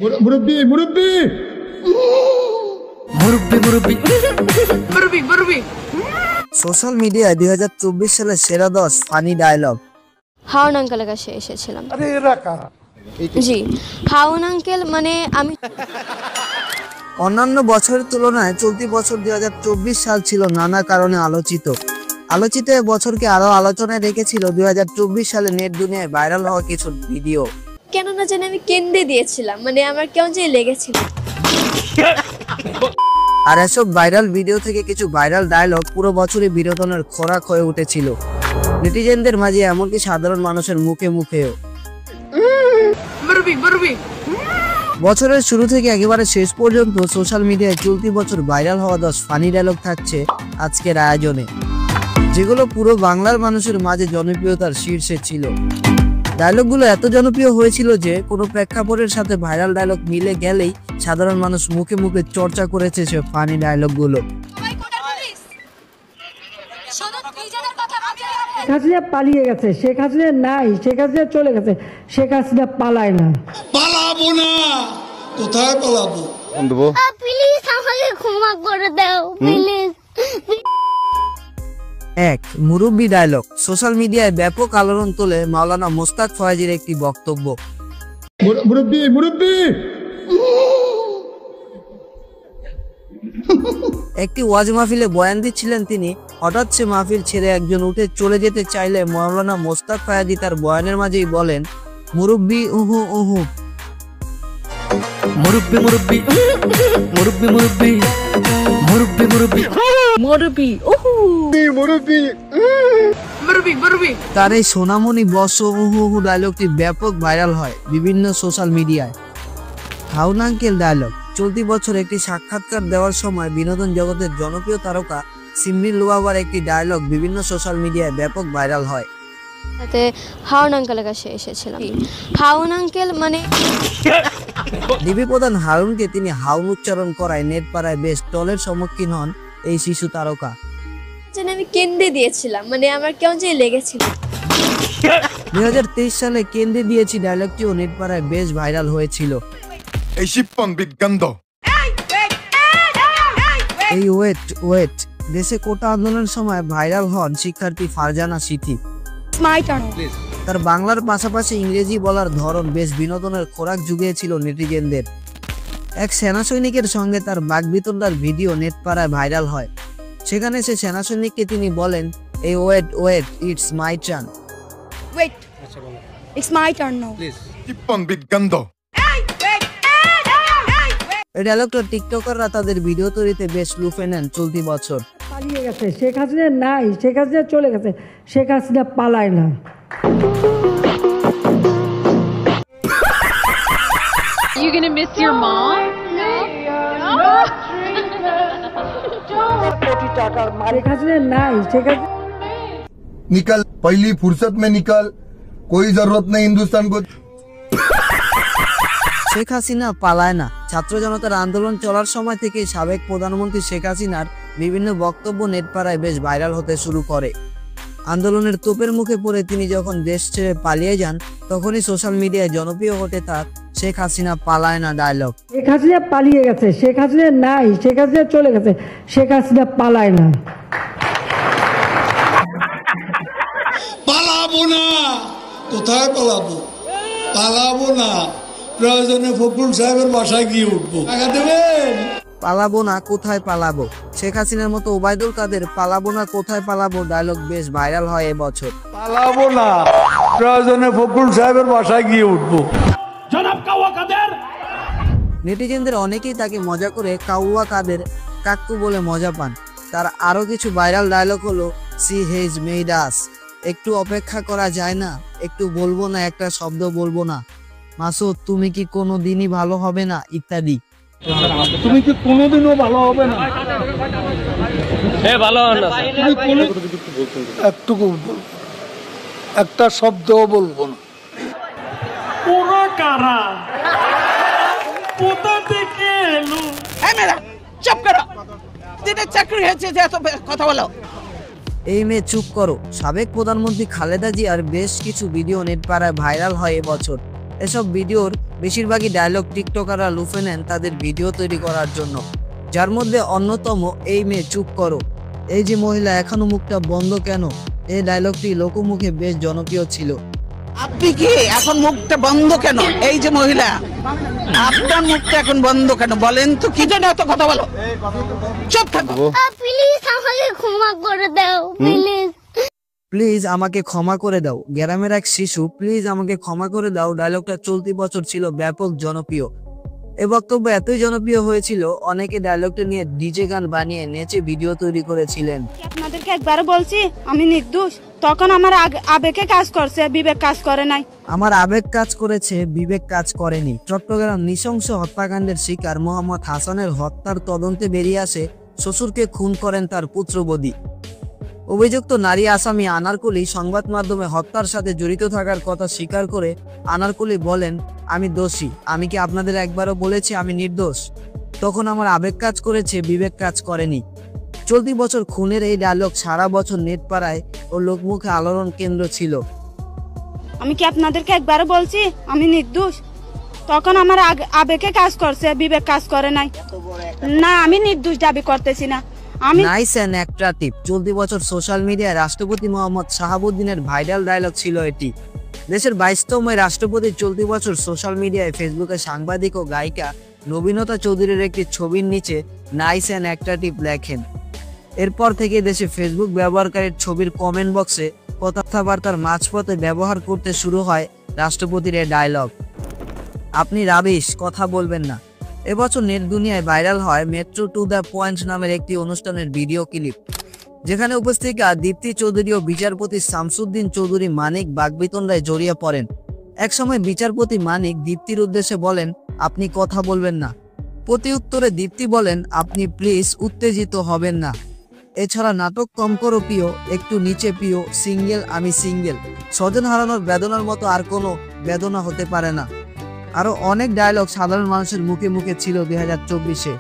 মুরব্বি মুরব্বি মুরব্বি মুরব্বি মুরব্বি মুরব্বি সোশ্যাল মিডিয়ায় 2024 সালের সেরা 10 ফানি ডায়লগ। হাওন আঙ্কেলের কাছে এসেছিলাম। জি, হাওন আঙ্কেল মানে আমি অন্যান্য বছরের তুলনায় চলতি বছর 2024 সাল ছিল নানা কারণে আলোচিত এ বছরকে আরো আলোচনায় রেখেছিল 2024 সালে নেট দুনিয়ায় ভাইরাল হওয়া কিছু ভিডিও। কেন না জানি আমি কেন্দ্রে দিয়েছিলাম, মানে আমার কেমন যে লেগেছিল। আর এসব ভাইরাল ভিডিও থেকে কিছু ভাইরাল ডায়লগ পুরো বছরই বিনোদনের খোরাক হয়ে উঠেছিল নেটিজেনদের মাঝে, এমনকি সাধারণ মানুষের মুখে মুখেও। বছরের শুরু থেকে একেবারে শেষ পর্যন্ত সোশ্যাল মিডিয়ায় চলতি বছর ভাইরাল হওয়া 10 ফানি ডায়লগ থাকছে আজকের আয়োজনে, যেগুলো পুরো বাংলার মানুষের মাঝে জনপ্রিয়তার শীর্ষে ছিল। ডায়লগগুলো এত জনপ্রিয় হয়েছিল যে কোনো প্রেক্ষাপটের সাথে ভাইরাল ডায়লগ মিলে গেলেই সাধারণ মানুষ মুখে মুখে চর্চা করেছে সে ফানি ডায়লগগুলো। শেখ হাসিনা পালিয়ে গেছে, শেখ হাসিনা নাই, শেখ হাসিনা চলে গেছে, শেখ হাসিনা পালায় না। পালাবো না, কোথায় পালাবো? প্লিজ আমাকে ক্ষমা করে দাও প্লিজ। এক, মুরব্বি ডায়লগ। সোশ্যাল মিডিয়ায় ব্যাপক আলোড়ন তোলে মাওলানা মোস্তাক ফয়েজীর একটি বক্তব্য। মুরব্বি মুরব্বি একটি ওয়াজ মাহফিলে বয়ান দিচ্ছিলেন তিনি। হঠাৎ সে মাহফিল ছেড়ে একজন উঠে চলে যেতে চাইলে মাওলানা মোস্তাক ফয়েজী তার বয়ানের মাঝেই বলেন, মুরব্বি উহু উহু। মুরব্বি মুরব্বি মুরব্বি মুরব্বি মুরব্বি মুরব্বি মুরব্বি ওহু মুরব্বি মুরব্বি মুরব্বি। তার এই সোনামণি বস উহু উহু ডায়লগটি ব্যাপক ভাইরাল হয় বিভিন্ন সোশ্যাল মিডিয়ায়। হাওন আঙ্কেল ডায়লগ। চলতি বছর একটি সাক্ষাৎকার দেওয়ার সময় বিনোদন জগতের জনপ্রিয় তারকা সিমরি লুবাবার একটি ডায়লগ বিভিন্ন সোশ্যাল মিডিয়ায় ব্যাপক ভাইরাল হয়। সাথে হাওন আঙ্কেলের কাছে এসেছিলাম। হাওন আঙ্কেল মানে ডিবি প্রধান হারুনকে তিনি হাউন উচ্চারণ করায় নেট পাড়ায় বেশ ট্রলের সম্মুখীন হন এই শিশু তারকা। জানি আমি কেন্দ্রে দিয়েছিলাম, মানে আমার কেমন যে লেগেছিল। 2023 সালে কেন্দ্রে দিয়েছি ডায়লগটিও নেট পাড়ায় বেশ ভাইরাল হয়েছিল। এই শিপন বিজ্ঞান এই ওয়েট দেশে কোটা আন্দোলনের সময় ভাইরাল হন শিক্ষার্থী ফারজানা সিথি। তার বাংলার পাশাপাশি ইংরেজি বলার ধরন বেশ বিনোদনের খোরাক জুগিয়েছিল নেটিজেনদের। এক সেনা সৈনিকের সঙ্গে তার বাগবিতণ্ডার ভিডিও নেট পাড়ায় ভাইরাল হয়। সেখানে সে সেনা সৈনিককে তিনি বলেন, এই wait it's my turn. It's my turn now. Shipon বিজ্ঞান এই ডায়লগটা টিকটকাররা তাদের ভিডিও তৈরিতে বেশ লুফে নেন চলতি বছর। পালিয়ে গেছে, শেখ হাসিনা নাই, শেখ হাসিনা চলে গেছে, শেখ হাসিনা পালায় না। You gonna miss your mom? Sheikh Hasina নাই, শেখ হাসিনা निकल, पहली फुर्सत में निकल, कोई जरूरत नहीं हिंदुस्तान को। শেখ হাসিনা পালায় না। ছাত্র জনতার আন্দোলন চলার সময় থেকে সাবেক প্রধানমন্ত্রী শেখ হাসিনার বিভিন্ন বক্তব্য নেট পাড়ায় বেশ ভাইরাল হতে শুরু করে। আন্দোলনের তোপের মুখে পড়ে তিনি যখন দেশ ছেড়ে পালিয়ে যান, তখনই সোশ্যাল মিডিয়ায় জনপ্রিয় ওঠে তার শেখ হাসিনা পালায় না ডায়লগ। শেখ হাসিনা পালিয়ে গেছে, শেখ হাসিনা নাই, শেখ হাসিনা চলে গেছে, শেখ হাসিনা পালায় না। পালাবো না, কোথায় পালাবো? পালাবো না, প্রয়োজনে ফখরুল সাহেবের বাসায় গিয়ে উঠবো। টাকা দেবেন? পালাবো না, কোথায় পালাবো। শেখ হাসিনার মতো ওবায়দুল কাদের পালাবো না, কোথায় পালাবো ডায়লগ বেশ ভাইরাল হয় এবছর। পালাবো না, প্রয়োজনে ফখরুল সাহেবের বাসায় গিয়ে উঠবো। নেটিজেনদের অনেকেই তাকে মজা করে কাউয়া কাদের কাক্কু বলে মজা পান। তার আরো কিছু ভাইরাল ডায়লগ হলো, সি হেজ মেড আস, একটু অপেক্ষা করা যায় না, একটু বলবো না, একটা শব্দ বলবো না, মাসুদ তুমি কি কোনোদিনই ভালো হবে না, ইত্যাদি। তুমি কি কোনোদিনও ভালো হবে না? একটুকু একটা শব্দও বলবো না। ওরা কারা? কোথা থেকে এলো? চুপ করো, দিনের চাকরি হয়েছে যে এত কথা বলো। এই মেয়ে চুপ করো। সাবেক প্রধানমন্ত্রী খালেদা জিয়ার বেশ কিছু ভিডিও নেট পাড়ায় ভাইরাল হয় এবছর। এসব ভিডিওর বেশিরভাগই ডায়লগ টিকটকাররা লুফে নেন তাদের ভিডিও তৈরি করার জন্য, যার মধ্যে অন্যতম এই মেয়ে চুপ করো, এই যে মহিলা এখনো মুখটা বন্ধ কেন, এই ডায়লগটি লোকমুখে বেশ জনপ্রিয় ছিল। আপনি কি এখন মুখটা বন্ধ কেন, এই যে মহিলা আপনার মুখটা এখন বন্ধ কেন বলেন তো, কি জন্য এত কথা বলো, চুপ থাকো। প্লিজ আমাকে ক্ষমা করে দাও, প্লিজ। প্লিজ আমাকে ক্ষমা করে দাও, গ্রামের এক শিশু প্লিজ আমাকে ক্ষমা করে দাও ডায়লগটা চলতি বছর ছিল ব্যাপক জনপ্রিয়। এ বক্তব্য এতই জনপ্রিয় হয়েছিল অনেকে ডায়লগটা নিয়ে ডিজে গান বানিয়ে নেচে ভিডিও তৈরি করেছিলেন। আপনাদেরকে একবার বলছি আমি নির্দোষ, তখন আমার আবেগে কাজ করছে, বিবেক কাজ করে নাই। আমার আবেগ কাজ করেছে, বিবেক কাজ করেনি। চট্টগ্রাম নৃশংস হত্যাকাণ্ডের শিকার মোহাম্মদ হাসানের হত্যার তদন্তে বেরিয়ে আসে শ্বশুরকে খুন করেন তার পুত্রবধূ। অভিযুক্ত নারী আসামি আনারকুলি সংবাদ মাধ্যমে হত্যার সাথে জড়িত থাকার কথা স্বীকার করে আনারকুলি বলেন, আমি দোষী, আমি কি আপনাদের একবারও বলেছি আমি নির্দোষ? তখন আমার আবেগ কাজ করেছে, বিবেক কাজ করেনি। চলতি বছর খুনের এই ডায়লগ সারা বছর নেট পাড়ায় ও লোকমুখে আলোড়ন কেন্দ্র ছিল। আমি কি আপনাদেরকে একবারও বলছি আমি নির্দোষ, তখন আমার আবেগে কাজ করছে, বিবেক কাজ করে নাই। না, আমি নির্দোষ দাবি করতেছি না। Nice and attractive. চলতি বছর সোশ্যাল মিডিয়ায় রাষ্ট্রপতি মোহাম্মদ শাহাবুদ্দিনের ভাইরাল ডায়লগ ছিল এটি। দেশের 22তম রাষ্ট্রপতি চলতি বছর সোশ্যাল মিডিয়ায় ফেসবুকে সাংবাদিক ও গায়িকা নবীনতা চৌধুরীর একটি ছবির নিচে নাইস অ্যান্ড অ্যাট্রাক্টিভ লেখেন। এরপর থেকে দেশে ফেসবুক ব্যবহারকারীর ছবির কমেন্ট বক্সে কথাবার্তার মাঝপথে ব্যবহার করতে শুরু হয় রাষ্ট্রপতির এই ডায়লগ। আপনি রাবিশ, কথা বলবেন না। এবছর নেট দুনিয়ায় ভাইরাল হয় মেট্রো টু দ্য পয়েন্ট নামের একটি অনুষ্ঠানের ভিডিও ক্লিপ, যেখানে উপস্থিতা দীপ্তি চৌধুরী ও বিচারপতি শামসুদ্দিন চৌধুরী মানিক বাগবিতণ্ডায় জড়িয়ে পড়েন। একসময় বিচারপতি মানিক দীপ্তির উদ্দেশ্যে বলেন, আপনি কথা বলবেন না। প্রতি উত্তরে দীপ্তি বলেন, আপনি প্লিজ উত্তেজিত হবেন না। এছাড়া নাটক কম করো প্রিয়, একটু নিচে প্রিয়, সিঙ্গেল আমি সিঙ্গেল, স্বজন হারানোর বেদনার মতো আর কোনো বেদনা হতে পারে না। আরো অনেক ডায়লগ সাধারণ মানুষের মুখে মুখে ছিল 2024-এ।